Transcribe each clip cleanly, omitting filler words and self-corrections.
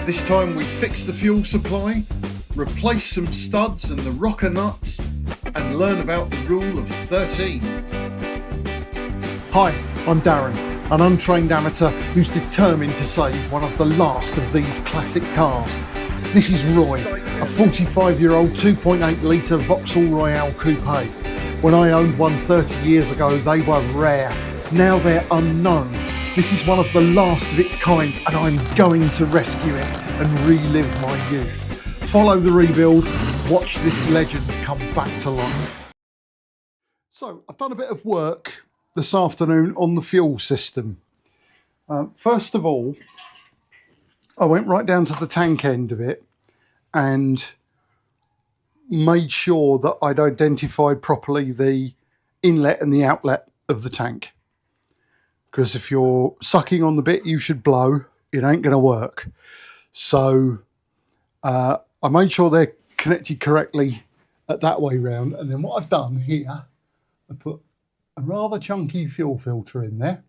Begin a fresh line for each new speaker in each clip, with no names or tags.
This time we fix the fuel supply, replace some studs and the rocker nuts, and learn about the rule of 13.
Hi, I'm Darren, an untrained amateur who's determined to save one of the last of these classic cars. This is Roy, a 45-year-old 2.8 litre Vauxhall Royale coupe. When I owned one 30 years ago, they were rare. Now they're unknown. This is one of the last of its kind, and I'm going to rescue it and relive my youth. Follow the rebuild, watch this legend come back to life. So, I've done a bit of work this afternoon on the fuel system. First of all, I went right down to the tank end of it and made sure that I'd identified properly the inlet and the outlet of the tank. Because if you're sucking on the bit you should blow, it ain't going to work. So I made sure they're connected correctly at that way round. And then what I've done here, I put a rather chunky fuel filter in there.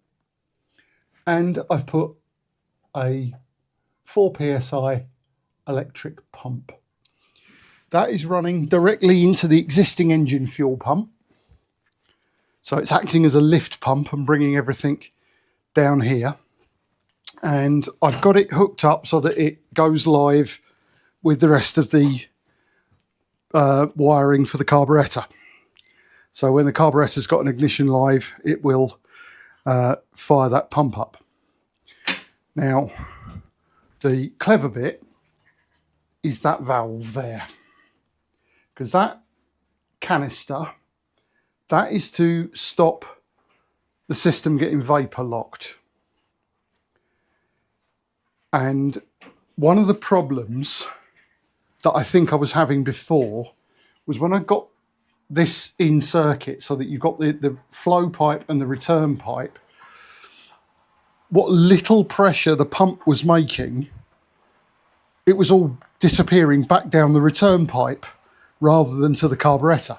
And I've put a 4 psi electric pump. That is running directly into the existing engine fuel pump. So it's acting as a lift pump and bringing everything down here. And I've got it hooked up so that it goes live with the rest of the wiring for the carburettor. So when the carburettor's got an ignition live, it will fire that pump up. Now, the clever bit is that valve there. Because that canister, that is to stop the system getting vapor locked. And one of the problems that I think I was having before was when I got this in circuit so that you've got the flow pipe and the return pipe, what little pressure the pump was making, it was all disappearing back down the return pipe rather than to the carburettor.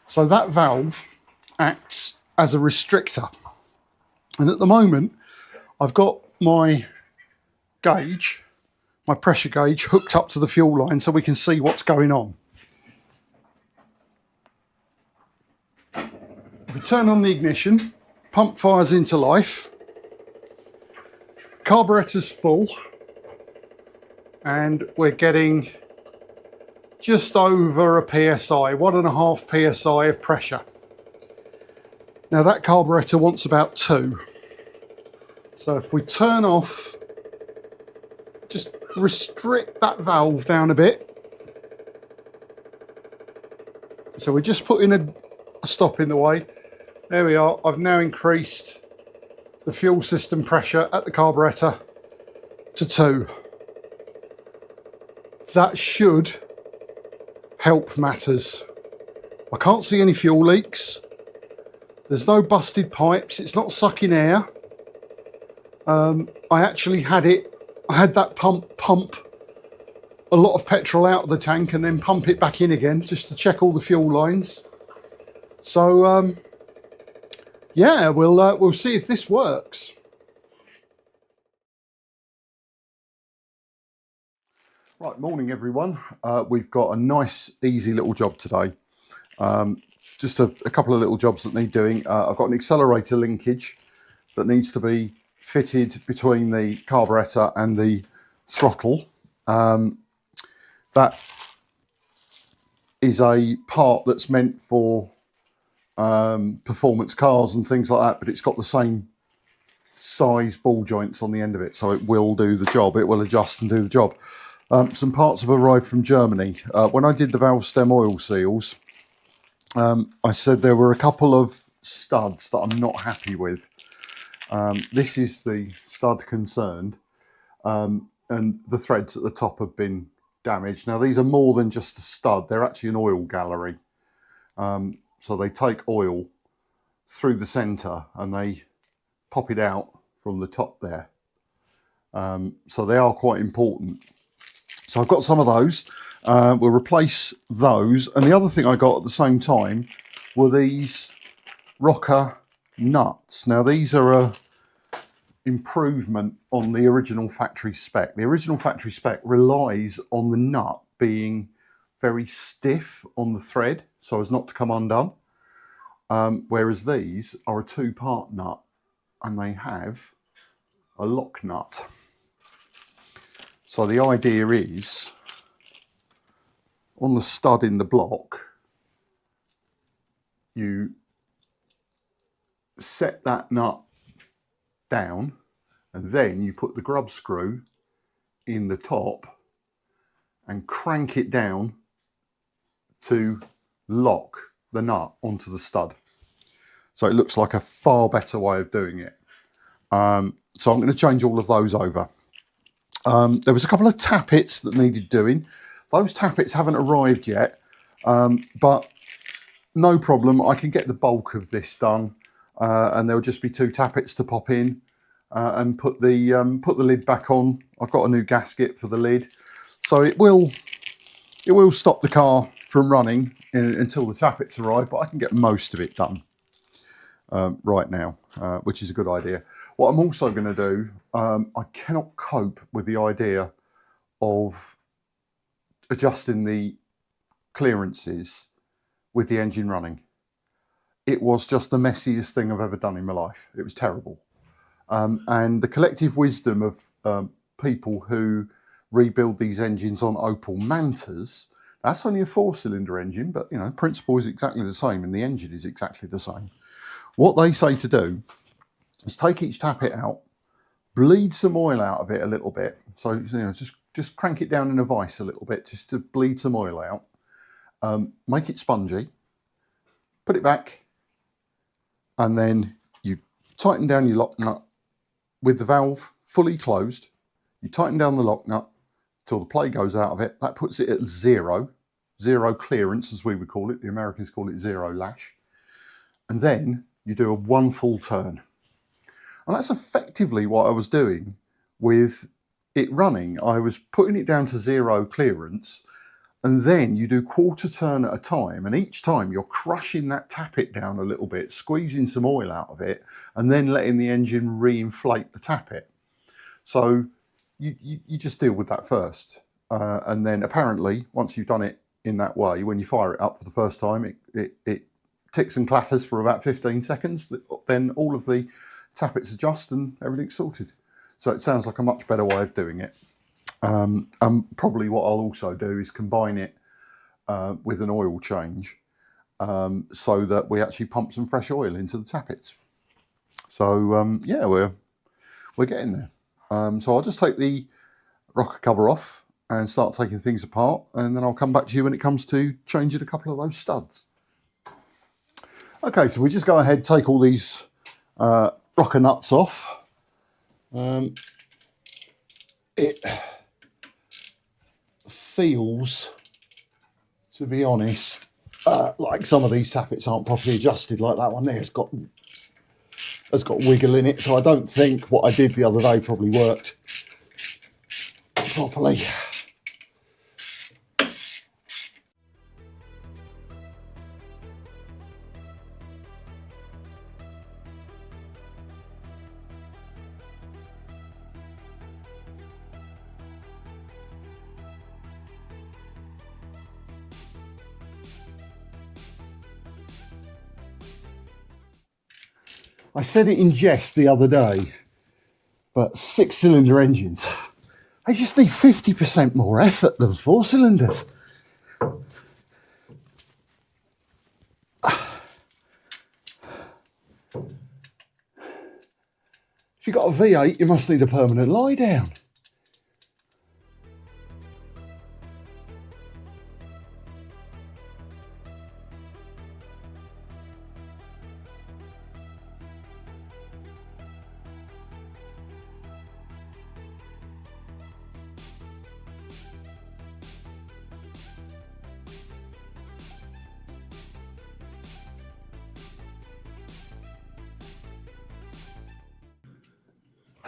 So that valve acts as a restrictor. And at the moment, I've got my gauge, my pressure gauge, hooked up to the fuel line so we can see what's going on. If we turn on the ignition, pump fires into life, carburettor's full, and we're getting just over a PSI, 1.5 PSI of pressure. Now that carburettor wants about 2. So if we turn off, just restrict that valve down a bit. So we're just putting a stop in the way. There we are. I've now increased the fuel system pressure at the carburettor to 2. That should help matters. I can't see any fuel leaks. There's no busted pipes. It's not sucking air. I actually had that pump a lot of petrol out of the tank and then pump it back in again just to check all the fuel lines. So yeah, we'll see if this works. Right, morning everyone. We've got a nice, easy little job today. Just a couple of little jobs that need doing. I've got an accelerator linkage that needs to be fitted between the carburettor and the throttle. That is a part that's meant for performance cars and things like that, but it's got the same size ball joints on the end of it, so it will do the job. It will adjust and do the job. Some parts have arrived from Germany. When I did the valve stem oil seals, I said there were a couple of studs that I'm not happy with. This is the stud concerned, and the threads at the top have been damaged. Now these are more than just a stud, they're actually an oil gallery. So they take oil through the centre and they pop it out from the top there. So they are quite important. So I've got some of those. We'll replace those. And the other thing I got at the same time were these rocker nuts. Now these are improvement on the original factory spec. The original factory spec relies on the nut being very stiff on the thread so as not to come undone, whereas these are a two-part nut and they have a lock nut. So the idea is, on the stud in the block, you set that nut down and then you put the grub screw in the top and crank it down to lock the nut onto the stud. So it looks like a far better way of doing it. So I'm going to change all of those over. There was a couple of tappets that needed doing. Those tappets haven't arrived yet, but no problem. I can get the bulk of this done, and there'll just be two tappets to pop in and put the lid back on. I've got a new gasket for the lid, so it will stop the car from running until the tappets arrive. But I can get most of it done right now, which is a good idea. What I'm also going to do, I cannot cope with the idea of adjusting the clearances with the engine running. It was just the messiest thing I've ever done in my life. It was terrible. And the collective wisdom of people who rebuild these engines on Opel Mantas, that's only a 4-cylinder engine, but you know, principle is exactly the same and the engine is exactly the same. What they say to do is take each tappet out, bleed some oil out of it a little bit. So you know, just crank it down in a vice a little bit, just to bleed some oil out. Make it spongy, put it back, and then you tighten down your lock nut with the valve fully closed. You tighten down the lock nut till the play goes out of it. That puts it at zero clearance, as we would call it. The Americans call it zero lash. And then you do a one full turn. And that's effectively what I was doing with it running. I was putting it down to zero clearance, and then you do quarter turn at a time, and each time you're crushing that tappet down a little bit, squeezing some oil out of it, and then letting the engine re-inflate the tappet. So you just deal with that first. And then apparently, once you've done it in that way, when you fire it up for the first time, it ticks and clatters for about 15 seconds. Then all of the tappets adjust and everything's sorted. So it sounds like a much better way of doing it. And probably what I'll also do is combine it with an oil change so that we actually pump some fresh oil into the tappets. So yeah, we're getting there. So I'll just take the rocker cover off and start taking things apart, and then I'll come back to you when it comes to changing a couple of those studs. Okay, so we just go ahead, take all these rocker nuts off. It feels, to be honest, like some of these tappets aren't properly adjusted. Like that one there has got wiggle in it, so I don't think what I did the other day probably worked properly. I said it in jest the other day, but 6-cylinder engines, they just need 50% more effort than 4-cylinders. If you've got a V8, you must need a permanent lie down.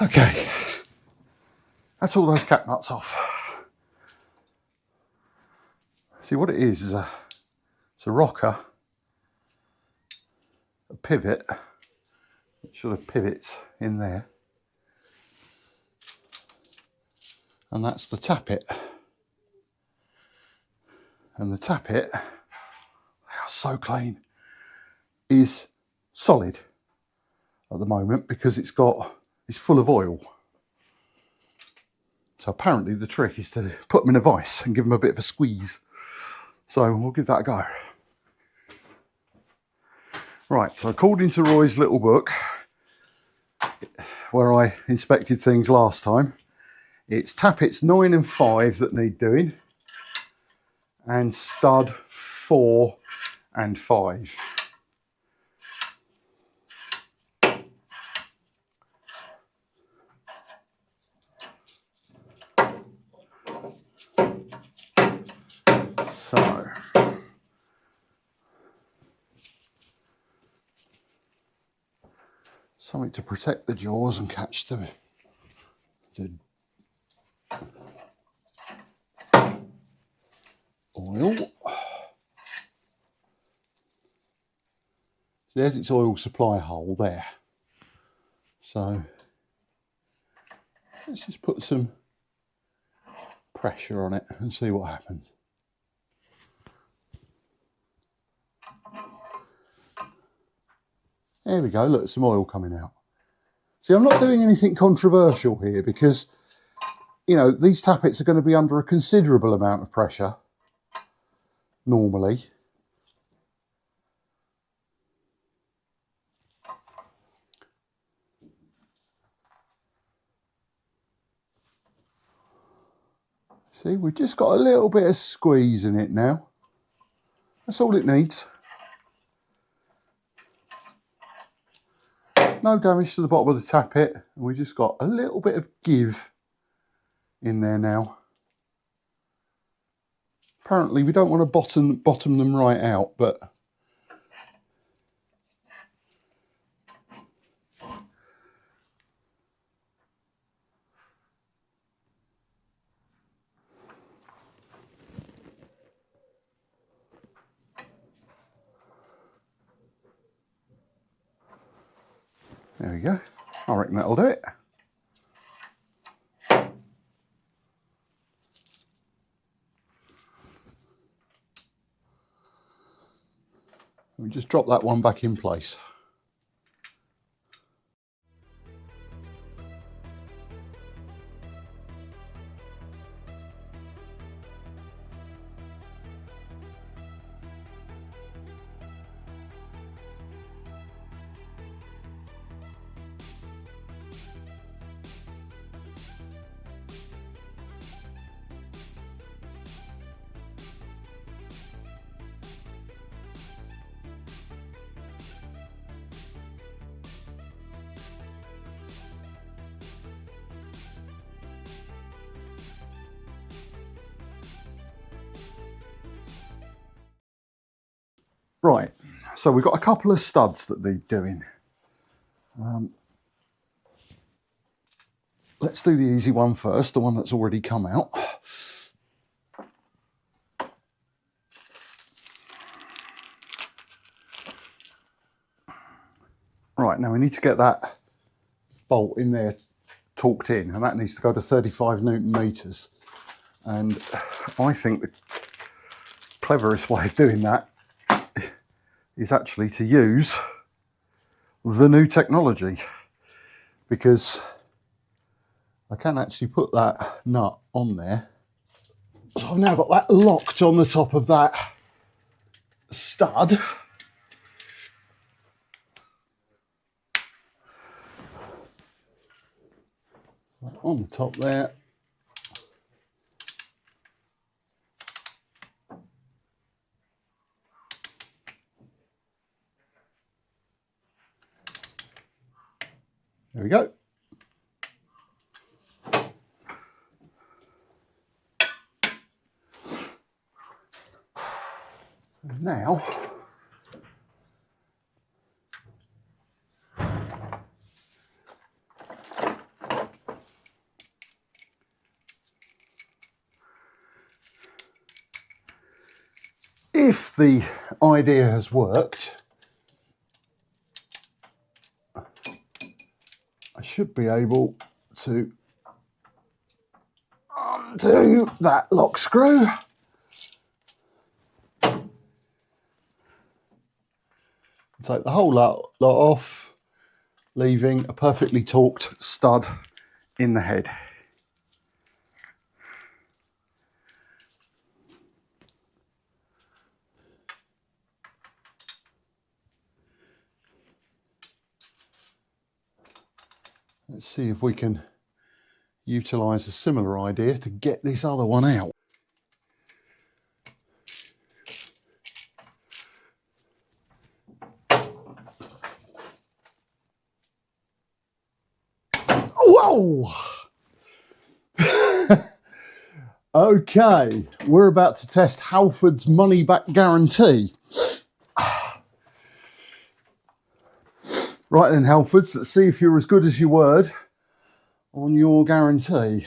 Okay, that's all those cap nuts off. See what it is it's a rocker, a pivot, it sort of pivots in there, and that's the tappet. And the tappet, so clean, is solid at the moment because it's full of oil. So apparently the trick is to put them in a vice and give them a bit of a squeeze. So we'll give that a go. Right, so according to Roy's little book, where I inspected things last time, it's tappets 9 and 5 that need doing, and stud 4 and 5. So something to protect the jaws and catch the oil. There's its oil supply hole there. So let's just put some pressure on it and see what happens. There we go, look, some oil coming out. See, I'm not doing anything controversial here because, you know, these tappets are going to be under a considerable amount of pressure normally. See, we've just got a little bit of squeeze in it now. That's all it needs. No damage to the bottom of the tappet, and we just got a little bit of give in there now. Apparently we don't want to bottom them right out, but there we go. I reckon that'll do it. We just drop that one back in place. Right, so we've got a couple of studs that need doing. Let's do the easy one first, the one that's already come out. Right, now we need to get that bolt in there torqued in, and that needs to go to 35 Newton meters. And I think the cleverest way of doing that is actually to use the new technology, because I can actually put that nut on there. So I've now got that locked on the top of that stud. On the top there. There we go. And now if the idea has worked, I should be able to undo that lock screw. Take the whole lot off, leaving a perfectly torqued stud in the head. Let's see if we can utilise a similar idea to get this other one out. Whoa! Okay, we're about to test Halford's money back guarantee. Right then, Halfords, let's see if you're as good as your word on your guarantee.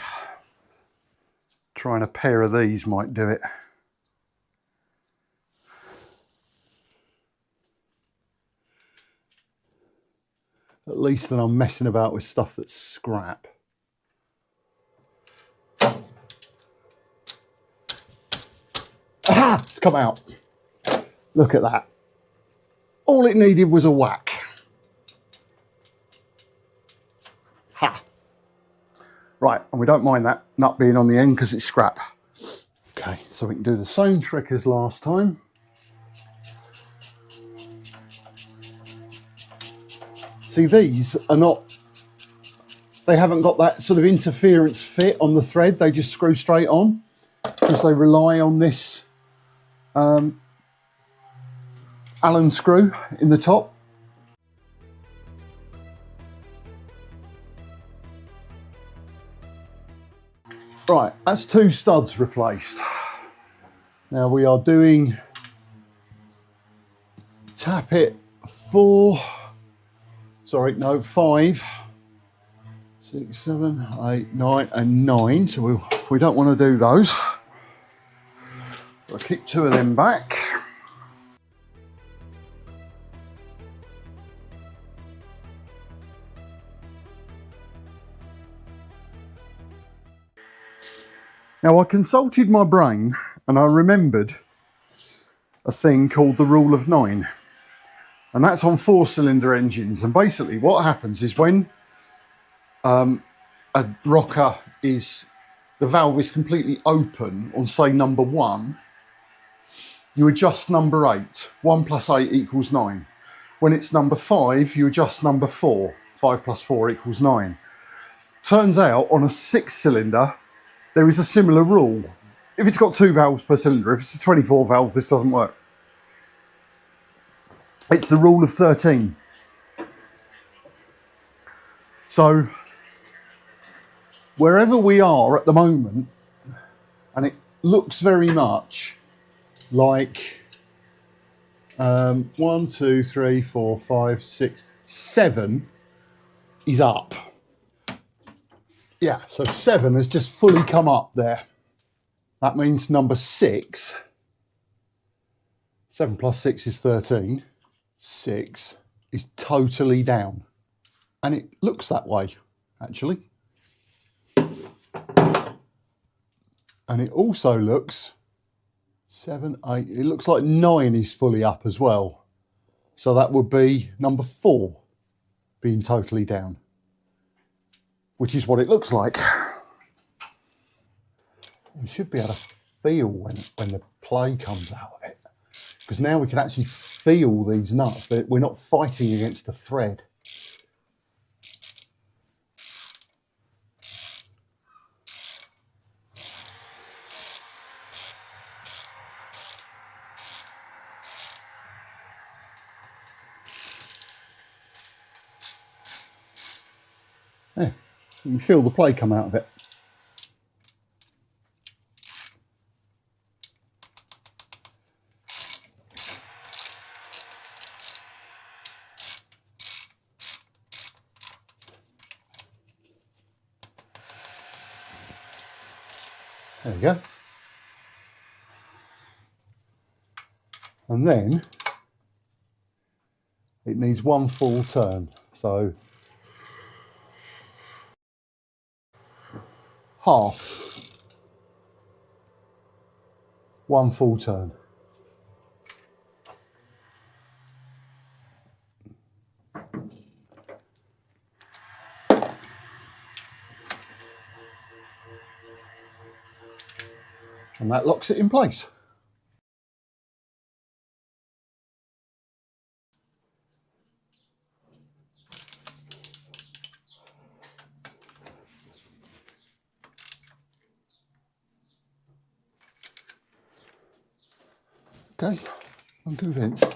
Trying a pair of these might do it. At least then I'm messing about with stuff that's scrap. Aha! It's come out. Look at that. All it needed was a whack. Ha! Right, and we don't mind that nut being on the end because it's scrap. Okay, so we can do the same trick as last time. See, these are not, they haven't got that sort of interference fit on the thread, they just screw straight on because they rely on this Allen screw in the top. Right, that's 2 studs replaced. Now we are doing tappet 5, 6, 7, 8, 9 and 9, so we don't want to do those. I'll keep 2 of them back. Now I consulted my brain and I remembered a thing called the rule of 9, and that's on 4-cylinder engines. And basically what happens is when a rocker is, the valve is completely open on say number 1, you adjust number 8. 1 plus 8 equals 9. When it's number 5, you adjust number 4. 5 plus 4 equals 9. Turns out on a 6-cylinder, there is a similar rule. If it's got 2 valves per cylinder, if it's a 24 valve, this doesn't work. It's the rule of 13. So, wherever we are at the moment, and it looks very much like 1, 2, 3, 4, 5, 6, 7 is up. Yeah, so 7 has just fully come up there. That means number 6, 7 plus 6 is 13, 6 is totally down. And it looks that way, actually. And it also looks 7, 8, it looks like 9 is fully up as well. So that would be number 4 being totally down, which is what it looks like. We should be able to feel when the play comes out of it, because now we can actually feel these nuts, but we're not fighting against the thread. Yeah, you can feel the play come out of it. There we go. And then it needs 1 full turn. So half. one full turn. And that locks it in place. Okay, I'm convinced.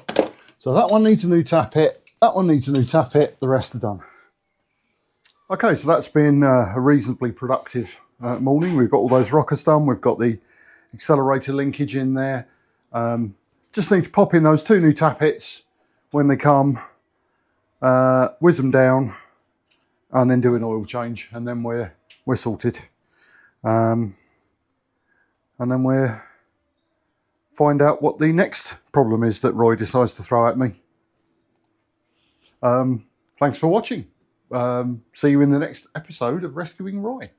So that one needs a new tappet, that one needs a new tappet, the rest are done. Okay, so that's been a reasonably productive morning. We've got all those rockers done, we've got the accelerator linkage in there. Just need to pop in those 2 new tappets when they come, whiz them down, and then do an oil change, and then we're sorted. And then we're find out what the next problem is that Roy decides to throw at me. Thanks for watching. See you in the next episode of Rescuing Roy.